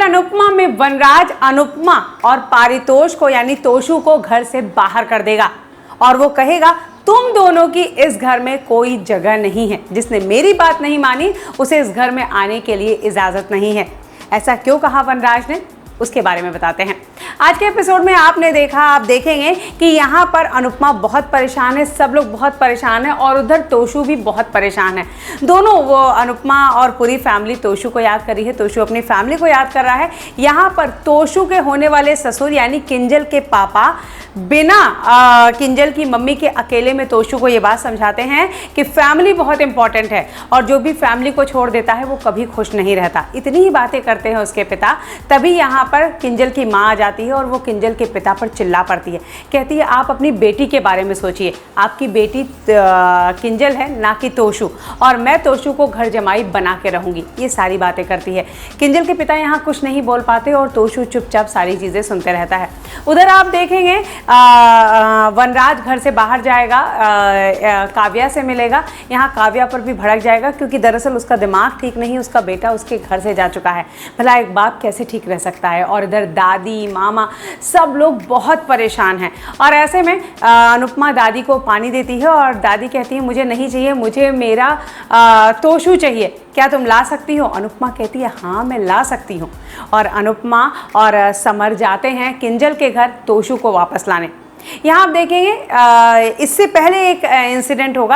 अनुपमा में वनराज अनुपमा और पारितोष को यानी तोशु को घर से बाहर कर देगा और वो कहेगा तुम दोनों की इस घर में कोई जगह नहीं है। जिसने मेरी बात नहीं मानी उसे इस घर में आने के लिए इजाजत नहीं है। ऐसा क्यों कहा वनराज ने, उसके बारे में बताते हैं। आज के एपिसोड में आपने देखा, आप देखेंगे कि यहाँ पर अनुपमा बहुत परेशान है, सब लोग बहुत परेशान है और उधर तोशु भी बहुत परेशान है। दोनों, वो अनुपमा और पूरी फैमिली तोशु को याद कर रही है, तोशु अपनी फैमिली को याद कर रहा है। यहाँ पर तोशु के होने वाले ससुर यानी किंजल के पापा बिना किंजल की मम्मी के अकेले में तोशु को ये बात समझाते हैं कि फैमिली बहुत इंपॉर्टेंट है और जो भी फैमिली को छोड़ देता है वो कभी खुश नहीं रहता। इतनी ही बातें करते हैं उसके पिता। तभी यहाँ पर किंजल की माँ आ जाती है और वो किंजल के पिता पर चिल्ला पड़ती है, कहती है आप अपनी बेटी के बारे में सोचिए, आपकी बेटी किंजल है ना कि तोशु, और मैं तोशु को घर जमाई बना के रहूँगी। ये सारी बातें करती है। किंजल के पिता यहाँ कुछ नहीं बोल पाते और तोशु चुपचाप सारी चीज़ें सुनते रहता है। उधर आप देखेंगे वनराज घर से बाहर जाएगा, काव्या से मिलेगा। यहाँ काव्या पर भी भड़क जाएगा क्योंकि दरअसल उसका दिमाग ठीक नहीं, उसका बेटा उसके घर से जा चुका है। भला एक बाप कैसे ठीक रह सकता है। और इधर दादी मामा सब लोग बहुत परेशान हैं और ऐसे में अनुपमा दादी को पानी देती है और दादी कहती है मुझे नहीं चाहिए, मुझे मेरा तोशु चाहिए, क्या तुम ला सकती हो। अनुपमा कहती है हाँ मैं ला सकती हूँ। और अनुपमा और समर जाते हैं किंजल के घर तोशु को वापस लाने। यहाँ आप देखेंगे इससे पहले एक इंसिडेंट होगा।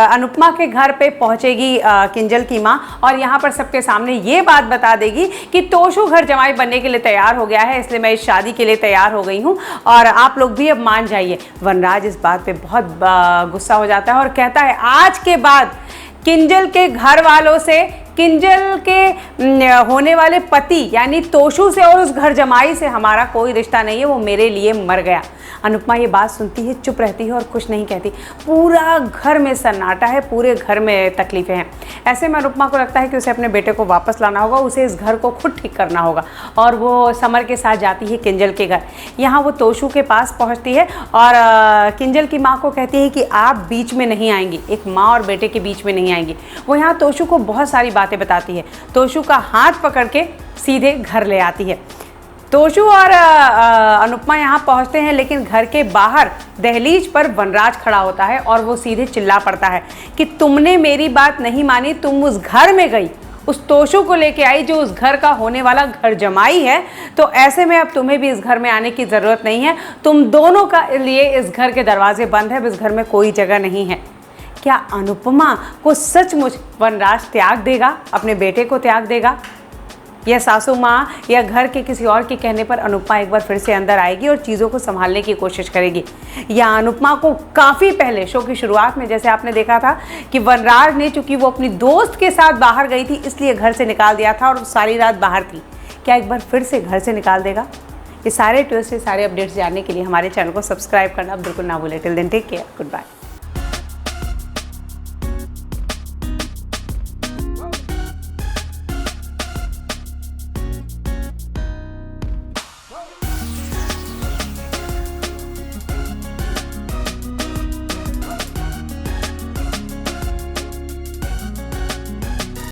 अनुपमा के घर पे पहुँचेगी किंजल की माँ और यहाँ पर सबके सामने ये बात बता देगी कि तोशु घर जमाई बनने के लिए तैयार हो गया है, इसलिए मैं इस शादी के लिए तैयार हो गई हूँ और आप लोग भी अब मान जाइए। वनराज इस बात पे बहुत गुस्सा हो जाता है और कहता है आज के बाद किंजल के घर वालों से, किंजल के होने वाले पति यानी तोशु से और उस घर जमाई से हमारा कोई रिश्ता नहीं है, वो मेरे लिए मर गया। अनुपमा ये बात सुनती है, चुप रहती है और कुछ नहीं कहती। पूरा घर में सन्नाटा है, पूरे घर में तकलीफें हैं। ऐसे में अनुपमा को लगता है कि उसे अपने बेटे को वापस लाना होगा, उसे इस घर को खुद ठीक करना होगा और वो समर के साथ जाती है किंजल के घर। यहाँ वो तोशु के पास पहुँचती है और किंजल की माँ को कहती है कि आप बीच में नहीं आएंगी, एक माँ और बेटे के बीच में नहीं आएंगी। वो यहाँ तोशु को बहुत सारी बातें बताती है, तोशु का हाथ पकड़ के सीधे घर ले आती है। तोशु और अनुपमा यहाँ पहुँचते हैं लेकिन घर के बाहर दहलीज पर वनराज खड़ा होता है और वो सीधे चिल्ला पड़ता है कि तुमने मेरी बात नहीं मानी, तुम उस घर में गई, उस तोशु को लेके आई जो उस घर का होने वाला घर जमाई है, तो ऐसे में अब तुम्हें भी इस घर में आने की ज़रूरत नहीं है। तुम दोनों का लिए इस घर के दरवाजे बंद है, इस घर में कोई जगह नहीं है। क्या अनुपमा को सचमुच वनराज त्याग देगा, अपने बेटे को त्याग देगा, या सासू माँ या घर के किसी और के कहने पर अनुपमा एक बार फिर से अंदर आएगी और चीज़ों को संभालने की कोशिश करेगी। या अनुपमा को काफ़ी पहले शो की शुरुआत में जैसे आपने देखा था कि वनराज ने, चूँकि वो अपनी दोस्त के साथ बाहर गई थी इसलिए घर से निकाल दिया था और सारी रात बाहर थी, क्या एक बार फिर से घर से निकाल देगा। ये सारे ट्विस्ट, ये सारे अपडेट्स जानने के लिए हमारे चैनल को सब्सक्राइब करना बिल्कुल ना भूलें। Till then take care, good bye.